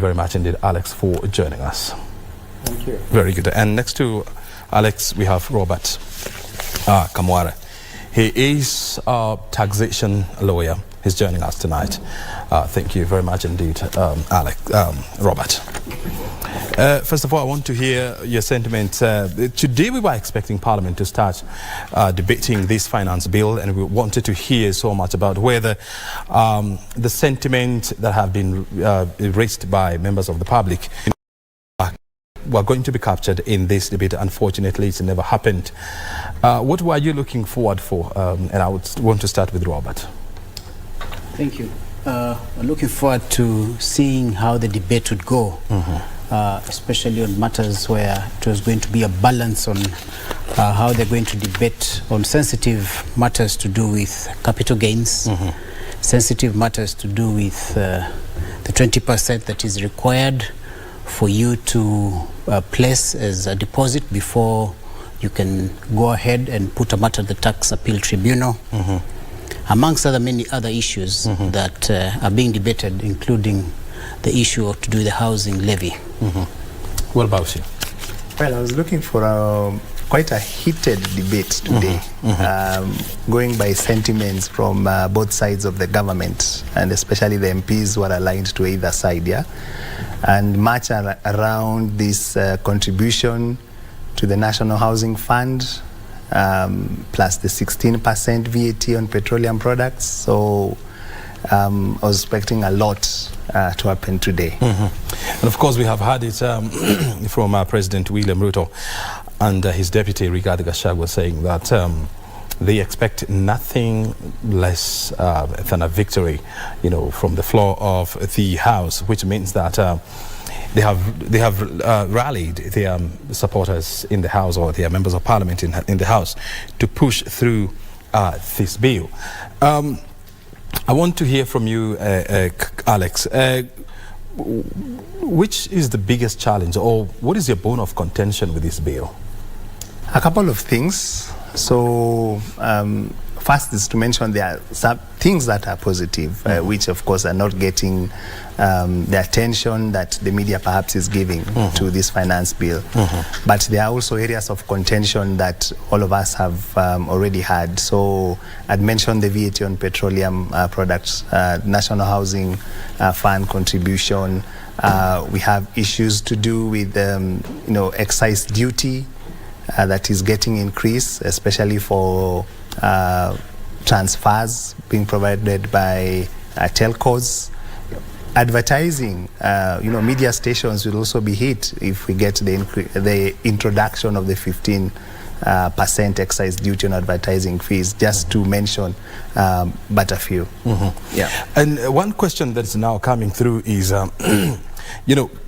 Very much indeed, Alex, for joining us. Thank you. Very good. And next to Alex, we have Robert Kamware. He is a taxation lawyer. He's joining us tonight. Thank you very much indeed, Robert. First of all, I want to hear your sentiment. Today we were expecting Parliament to start debating this finance bill, and we wanted to hear so much about whether the sentiment that have been raised by members of the public were going to be captured in this debate. Unfortunately, it's never happened. What were you looking forward for? And I would want to start with Robert. Thank you. I'm looking forward to seeing how the debate would go, especially on matters where it was going to be a balance on how they're going to debate on sensitive matters to do with capital gains, sensitive matters to do with the 20% that is required for you to place as a deposit before you can go ahead and put a matter at the tax appeal tribunal. Amongst many other issues that are being debated, including the issue of to do the housing levy. What about you? Well, I was looking for quite a heated debate today, going by sentiments from both sides of the government, and especially the MPs who are aligned to either side, and much around this contribution to the National Housing Fund, plus the 16% VAT on petroleum products. So I was expecting a lot to happen today. And of course, we have had it from President William Ruto and his deputy Rigathi Gachagua saying that they expect nothing less than a victory, from the floor of the House, which means that they have rallied their supporters in the House, or their members of Parliament in the House, to push through this bill. I want to hear from you, Alex. Which is the biggest challenge, or what is your bone of contention with this bill? A couple of things. So first is to mention there are some things that are positive, which of course are not getting the attention that the media perhaps is giving to this finance bill. But there are also areas of contention that all of us have already had. So I'd mentioned the VAT on petroleum products, National Housing Fund contribution. We have issues to do with excise duty that is getting increased, especially for transfers being provided by telcos. Advertising, media stations will also be hit if we get the introduction of the 15% excise duty on advertising fees, just to mention but a few. And one question that's now coming through is,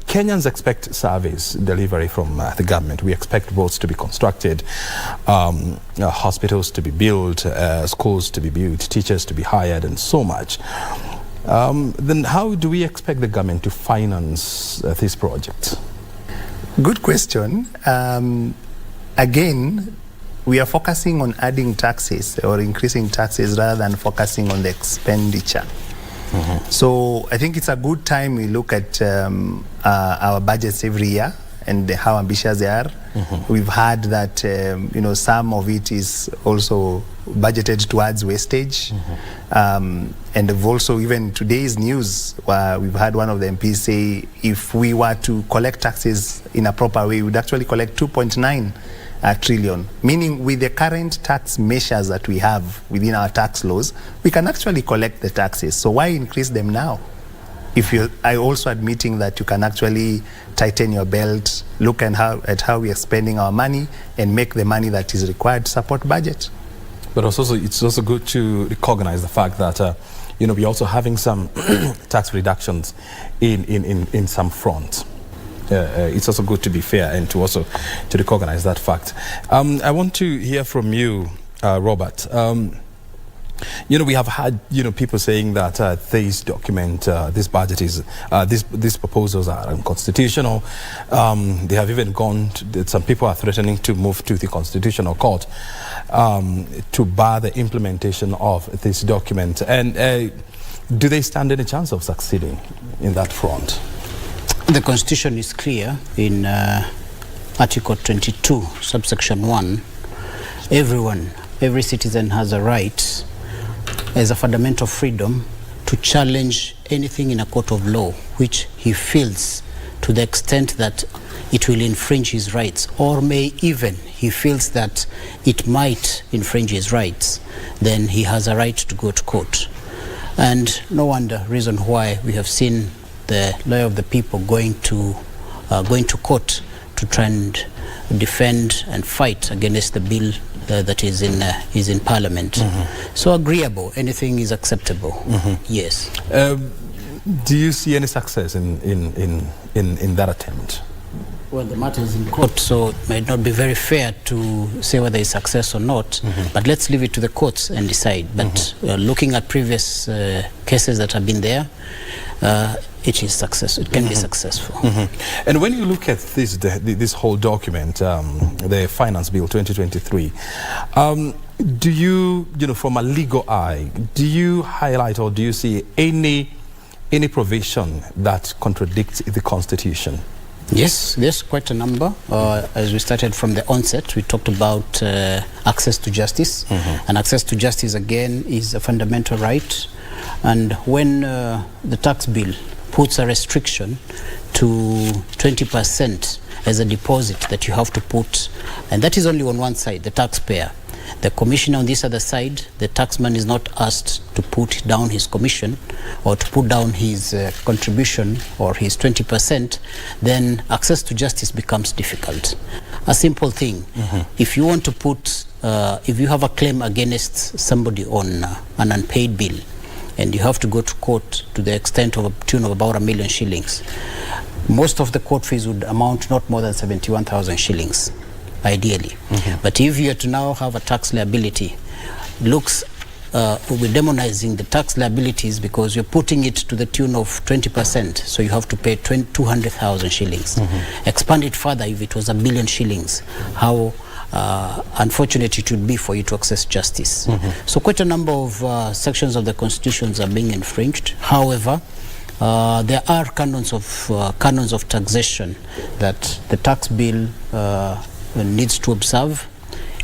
Kenyans expect service delivery from the government. We expect roads to be constructed, hospitals to be built, schools to be built, teachers to be hired, and so much. Then how do we expect the government to finance this project? Good question. Again, we are focusing on adding taxes or increasing taxes rather than focusing on the expenditure. So I think it's a good time we look at our budgets every year and how ambitious they are. We've heard that some of it is also budgeted towards wastage, and we've also, even today's news, we've had one of the MPs say if we were to collect taxes in a proper way, we would actually collect 2.9 trillion, meaning with the current tax measures that we have within our tax laws, we can actually collect the taxes. So why increase them now? If you are also admitting that you can actually tighten your belt, look at how we are spending our money, and make the money that is required to support budget. But it's also good to recognize the fact that we're also having some tax reductions in some fronts. It's also good to be fair and to recognize that fact. I want to hear from you, Robert. We have had people saying that this document, this budget is these proposals are unconstitutional. They have even gone to, some people are threatening to move to the Constitutional Court to bar the implementation of this document. And do they stand any chance of succeeding in that front? The Constitution is clear in Article 22, subsection 1. Every citizen has a right as a fundamental freedom to challenge anything in a court of law which he feels to the extent that it will infringe his rights, or may even he feels that it might infringe his rights, then he has a right to go to court. And no wonder reason why we have seen the lawyer of the people going to court to try and defend and fight against the bill that is in Parliament. Mm-hmm. So agreeable, anything is acceptable. Mm-hmm. Yes. Do you see any success in that attempt? Well, the matter is in court, so it might not be very fair to say whether it's success or not. Mm-hmm. But let's leave it to the courts and decide. But mm-hmm. Looking at previous cases that have been there, it is successful. It can mm-hmm. be successful. Mm-hmm. And when you look at this whole document, the Finance Bill 2023, do you from a legal eye, do you highlight or do you see any provision that contradicts the Constitution? Yes, there's quite a number. As we started from the onset, we talked about access to justice. Mm-hmm. And access to justice, again, is a fundamental right. And when the tax bill puts a restriction to 20% as a deposit that you have to put, and that is only on one side, the taxpayer. The commissioner on this other side, the taxman is not asked to put down his commission or to put down his contribution or his 20%, then access to justice becomes difficult. A simple thing, mm-hmm. if you want to put, if you have a claim against somebody on an unpaid bill, and you have to go to court to the extent of a tune of about 1 million shillings, most of the court fees would amount not more than 71,000 shillings. Ideally. Mm-hmm. But if you are to now have a tax liability, we're demonizing the tax liabilities because you're putting it to the tune of 20%, so you have to pay 200,000 shillings. Mm-hmm. Expand it further, if it was 1 billion shillings, how unfortunate it would be for you to access justice. Mm-hmm. So quite a number of sections of the constitutions are being infringed. However, there are canons of taxation that the tax bill needs to observe.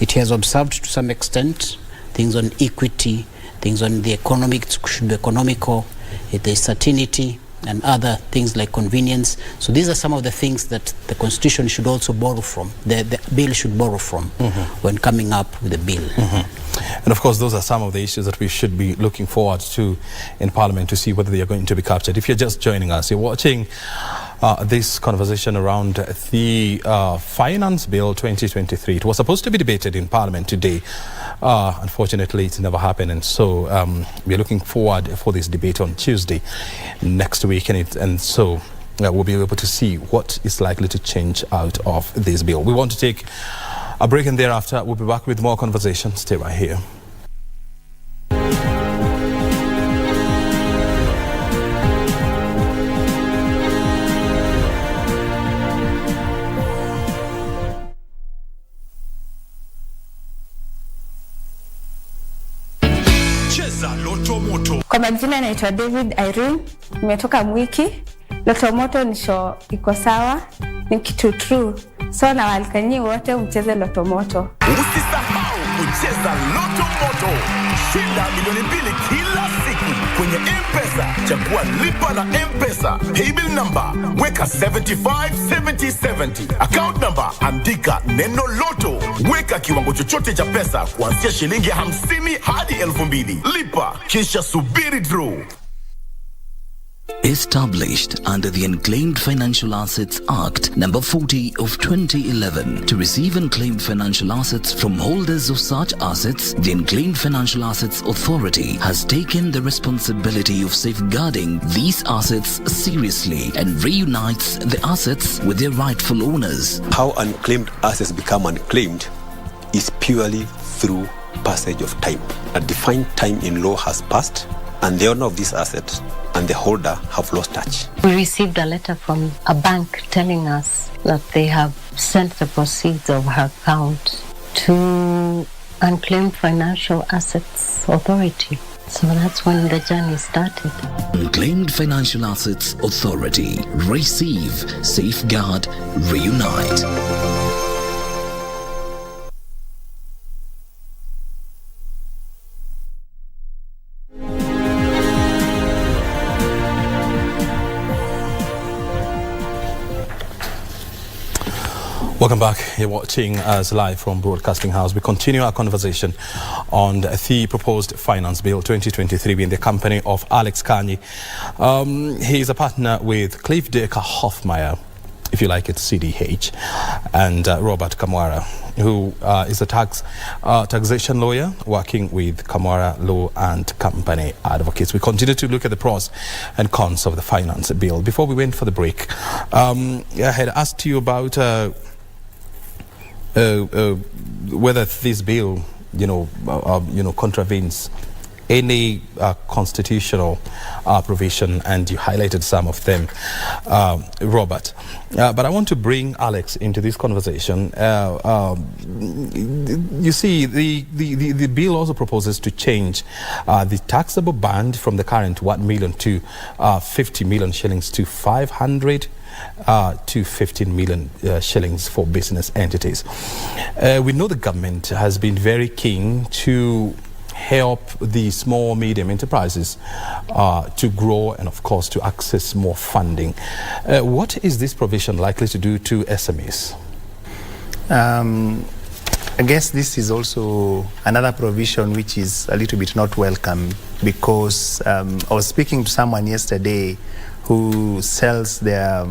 It has observed to some extent things on equity, things on the economic, it should be economical, there's certainty, and other things like convenience. So these are some of the things that the Constitution should also borrow from, the bill should borrow from mm-hmm. when coming up with the bill. Mm-hmm. And of course, those are some of the issues that we should be looking forward to in Parliament to see whether they are going to be captured. If you're just joining us, you're watching this conversation around the Finance Bill 2023. It was supposed to be debated in Parliament today. Unfortunately, it never happened, and so we're looking forward for this debate on Tuesday next week, and so we'll be able to see what is likely to change out of this bill. We want to take a break, and thereafter we'll be back with more conversation. Stay right here. Kwa majina naitwa David Irene, nimetoka Mwiki. Loto Moto ni show iko sawa, ni kitu true. So na walikanyi wote mcheze Loto Moto. Usisahau kucheza Loto Moto. Shinda milioni 2 kila siku kwenye M-Pesa. Chagua lipa na M-Pesa. Paybill number weka 757070. Account number andika neno Loto. Weka kiwango chochote cha pesa kuanzia shilingi 50 hadi 2,000. Lipa kisha subiri draw. Established under the Unclaimed Financial Assets Act number 40 of 2011 to receive unclaimed financial assets from holders of such assets, the Unclaimed Financial Assets Authority has taken the responsibility of safeguarding these assets seriously and reunites the assets with their rightful owners. How unclaimed assets become unclaimed is purely through passage of time. A defined time in law has passed, and the owner of this asset and the holder have lost touch. We received a letter from a bank telling us that they have sent the proceeds of her account to Unclaimed Financial Assets Authority. So that's when the journey started. Unclaimed Financial Assets Authority. Receive, safeguard, reunite. Welcome back. You're watching us live from Broadcasting House. We continue our conversation on the proposed Finance Bill 2023 in the company of Alex Kanyi. He is a partner with Cliff Decker Hoffmeyer, if you like it, CDH, and Robert Kamwara, who is a taxation lawyer working with Kamwara Law and Company Advocates. We continue to look at the pros and cons of the Finance Bill. Before we went for the break, I had asked you about whether this bill, contravenes any constitutional provision, and you highlighted some of them, Robert. But I want to bring Alex into this conversation. You see, the bill also proposes to change the taxable band from the current 1 million to 50 million shillings to 500 to 15 million shillings for business entities. We know the government has been very keen to help the small, medium enterprises to grow and, of course, to access more funding. What is this provision likely to do to SMEs? I guess this is also another provision which is a little bit not welcome, because I was speaking to someone yesterday who sells their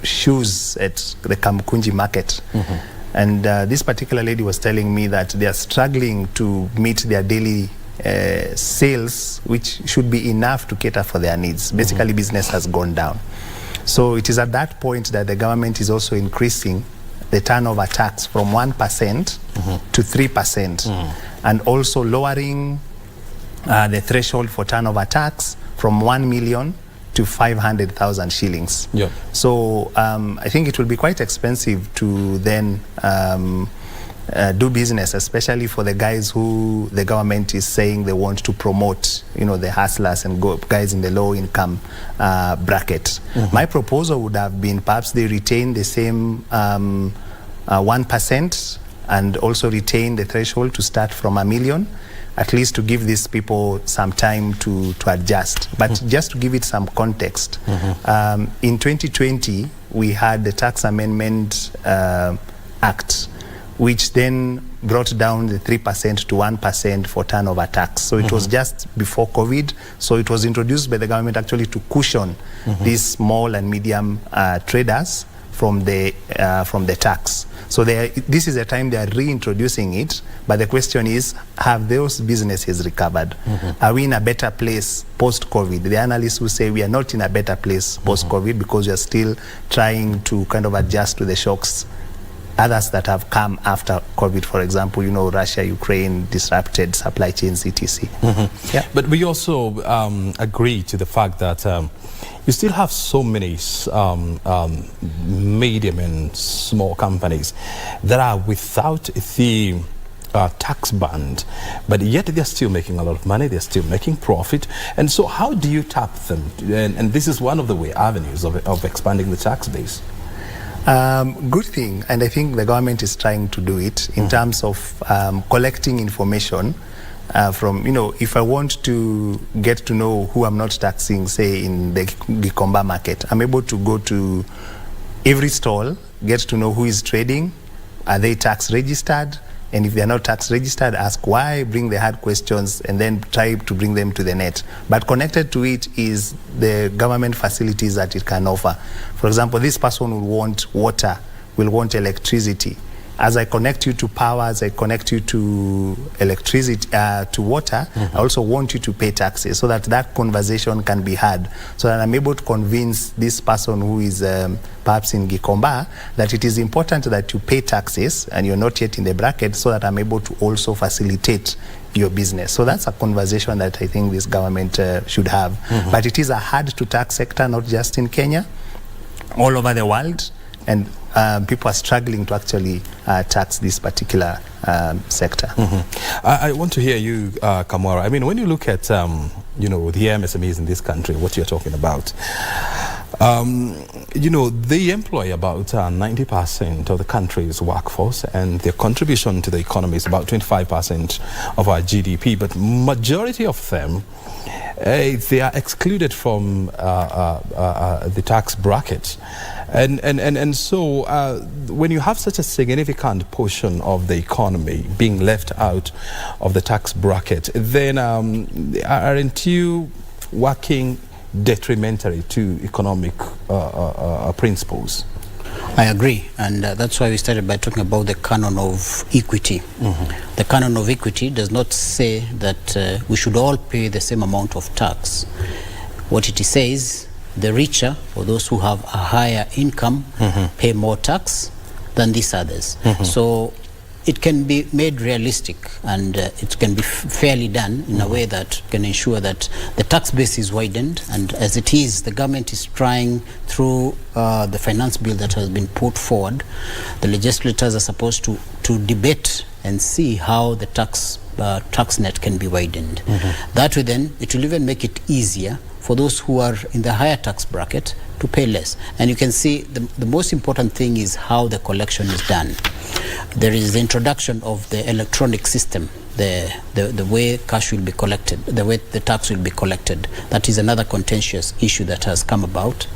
shoes at the Kamkunji market. And this particular lady was telling me that they are struggling to meet their daily sales, which should be enough to cater for their needs. Basically, business has gone down. So it is at that point that the government is also increasing the turnover tax from 1% to 3%, and also lowering the threshold for turnover tax from 1 million to 500,000 shillings. Yeah. So I think it will be quite expensive to then do business, especially for the guys who the government is saying they want to promote, the hustlers and guys in the low income bracket. My proposal would have been perhaps they retain the same 1% and also retain the threshold to start from 1 million, at least to give these people some time to adjust. But just to give it some context, in 2020, we had the Tax Amendment Act, which then brought down the 3% to 1% for turnover tax. So it was just before COVID. So it was introduced by the government actually to cushion these small and medium traders from the tax. So this is a time they are reintroducing it, but the question is, have those businesses recovered? Are we in a better place post-COVID? The analysts will say we are not in a better place post-COVID because we are still trying to kind of adjust to the shocks, others that have come after COVID. For example, Russia, Ukraine, disrupted supply chains, etc. Yeah. But we also agree to the fact that you still have so many medium and small companies that are without the tax band, but yet they're still making a lot of money, they're still making profit. And so how do you tap them? And this is one of the avenues of expanding the tax base. Good thing, and I think the government is trying to do it in terms of collecting information from, if I want to get to know who I'm not taxing, say in the Gikomba market, I'm able to go to every stall, get to know who is trading, are they tax registered, and if they're not tax registered, ask why, bring the hard questions, and then try to bring them to the net. But connected to it is the government facilities that it can offer. For example, this person will want water, will want electricity. As I connect you to power, as I connect you to electricity, to water, I also want you to pay taxes so that conversation can be had, so that I'm able to convince this person who is perhaps in Gikomba that it is important that you pay taxes and you're not yet in the bracket, so that I'm able to also facilitate your business. So that's a conversation that I think this government should have. But it is a hard to tax sector, not just in Kenya, all over the world. and people are struggling to actually tax this particular sector. I want to hear you, Kamwara. I mean, when you look at, you know, the MSMEs in this country, what you're talking about, you know, they employ about 90% of the country's workforce, and their contribution to the economy is about 25% of our GDP. But majority of them, they are excluded from the tax bracket. And so when you have such a significant portion of the economy being left out of the tax bracket, then aren't you working detrimentally to economic principles? I agree, and that's why we started by talking about the canon of equity. The canon of equity does not say that we should all pay the same amount of tax. What it says, the richer, or those who have a higher income, pay more tax than these others. So it can be made realistic, and it can be fairly done in a way that can ensure that the tax base is widened. And as it is, the government is trying through the finance bill that has been put forward. The legislators are supposed to debate and see how the tax net can be widened. That way, then, it will even make it easier for those who are in the higher tax bracket to pay less. And you can see the most important thing is how the collection is done. There is the introduction of the electronic system, the way cash will be collected, the way the tax will be collected. That is another contentious issue that has come about.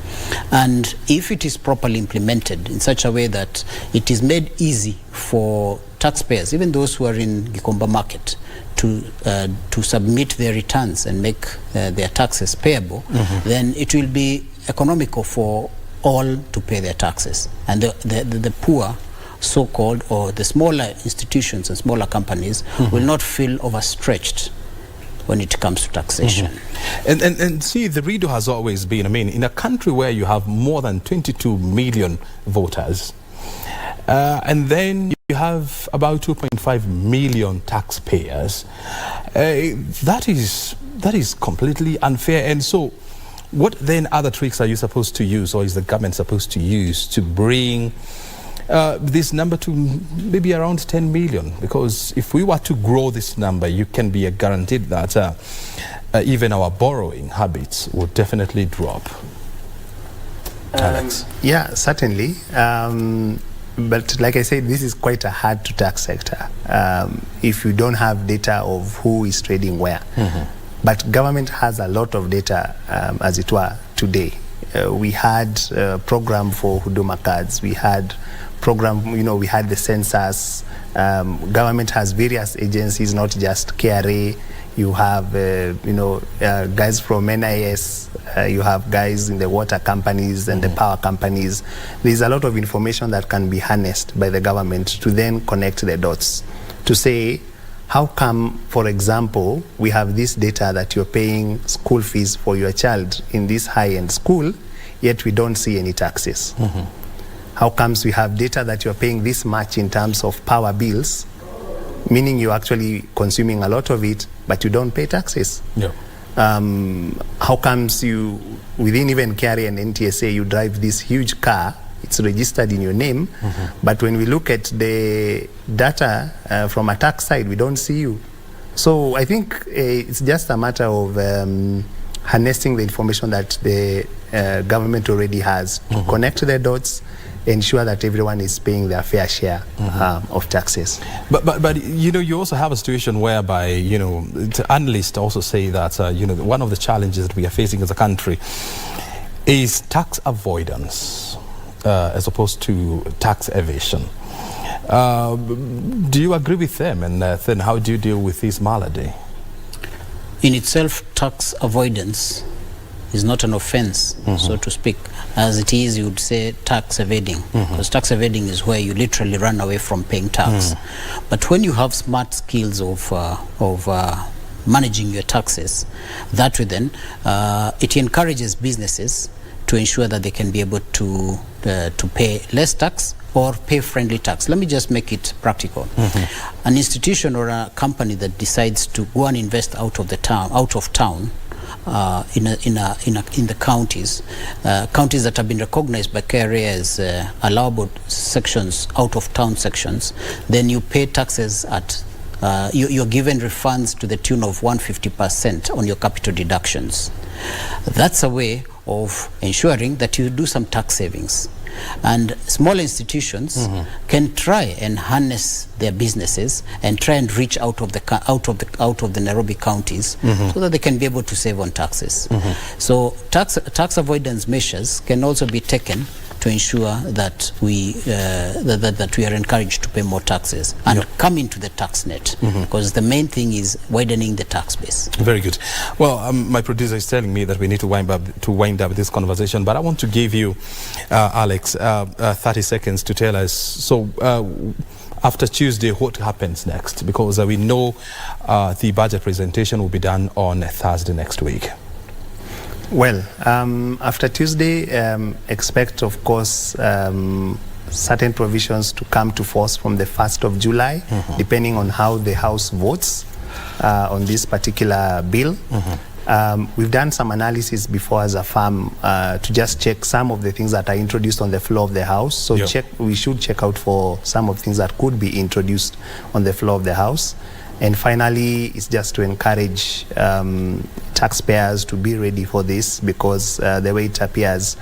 And if it is properly implemented in such a way that it is made easy for taxpayers, even those who are in Gikomba market, to submit their returns and make their taxes payable, then it will be economical for all to pay their taxes. And the poor, so-called, or the smaller institutions and smaller companies will not feel overstretched when it comes to taxation. And see, the riddle has always been, I mean, in a country where you have more than 22 million voters, and then you have about 2.5 million taxpayers, that is completely unfair. And so what then other tricks are you supposed to use, or is the government supposed to use, to bring this number to maybe around 10 million? Because if we were to grow this number, you can be guaranteed that even our borrowing habits would definitely drop. Alex? Yeah, certainly. But like I said, this is quite a hard to tax sector if you don't have data of who is trading where. But government has a lot of data, as it were, today. We had a program for Huduma cards. We had program, we had the census. Government has various agencies, not just KRA. You have, guys from NIS. You have guys in the water companies and the power companies. There's a lot of information that can be harnessed by the government to then connect the dots to say, how come, for example, we have this data that you're paying school fees for your child in this high-end school, yet we don't see any taxes? How comes we have data that you're paying this much in terms of power bills, meaning you're actually consuming a lot of it, but you don't pay taxes? How comes you, within even KRA and NTSA, you drive this huge car, it's registered in your name, but when we look at the data from a tax side, we don't see you. So I think it's just a matter of harnessing the information that the government already has to connect the dots, ensure that everyone is paying their fair share of taxes. But you also have a situation whereby analysts also say that one of the challenges that we are facing as a country is tax avoidance as opposed to tax evasion. Do you agree with them? And then how do you deal with this malady? In itself, tax avoidance is not an offense, so to speak. As it is, you would say tax evading, because tax evading is where you literally run away from paying tax. But when you have smart skills of managing your taxes, that way then it encourages businesses to ensure that they can be able to pay less tax or pay friendly tax. Let me just make it practical. An institution or a company that decides to go and invest out of town in the counties, counties that have been recognized by KRA as allowable sections, out of town sections, then you pay taxes at you're given refunds to the tune of 150% on your capital deductions. That's a way of ensuring that you do some tax savings. And small institutions can try and harness their businesses and try and reach out of the Nairobi counties so that they can be able to save on taxes. So tax avoidance measures can also be taken to ensure that we that we are encouraged to pay more taxes and come into the tax net, because the main thing is widening the tax base. Very good. Well, my producer is telling me that we need to wind up this conversation, but I want to give you, Alex, 30 seconds to tell us. So, after Tuesday, what happens next? Because we know the budget presentation will be done on Thursday next week. Well, after Tuesday, expect, of course, certain provisions to come to force from the 1st of July, depending on how the House votes on this particular bill. We've done some analysis before as a firm to just check some of the things that are introduced on the floor of the House. So we should check out for some of the things that could be introduced on the floor of the House. And finally, it's just to encourage taxpayers to be ready for this, because the way it appears,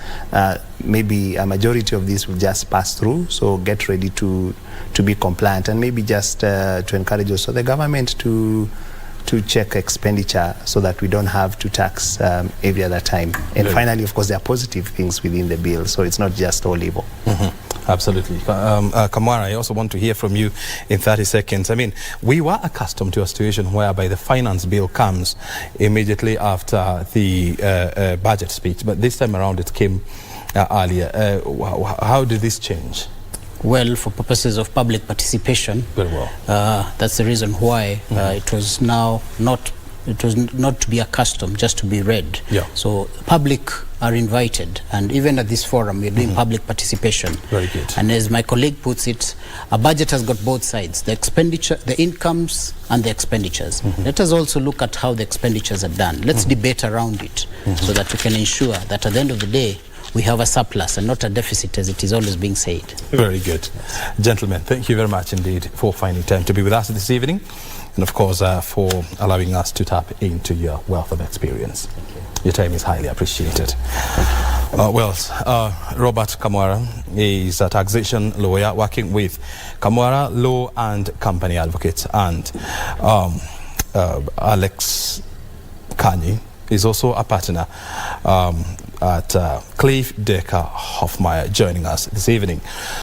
maybe a majority of this will just pass through. So get ready to be compliant, and maybe just to encourage also the government to check expenditure so that we don't have to tax every other time. And finally, of course, there are positive things within the bill, so it's not just all evil. Absolutely. Kamwara, I also want to hear from you in 30 seconds. I mean, we were accustomed to a situation whereby the finance bill comes immediately after the budget speech, but this time around it came earlier. How did this change? Well, for purposes of public participation, very well. That's the reason why it was now not to be a custom, just to be read. So public are invited, and even at this forum we're doing public participation. Very good. And as my colleague puts it, a budget has got both sides, the expenditure, the incomes and the expenditures. Let us also look at how the expenditures are done. Let's debate around it so that we can ensure that at the end of the day we have a surplus and not a deficit, as it is always being said. Very good. Gentlemen, thank you very much indeed for finding time to be with us this evening, and of course for allowing us to tap into your wealth of experience. Your time is highly appreciated. Robert Kamwara is a taxation lawyer working with Kamwara Law and Company Advocates, and Alex Kanyi is also a partner at Cliff Decker Hoffmeyer, joining us this evening.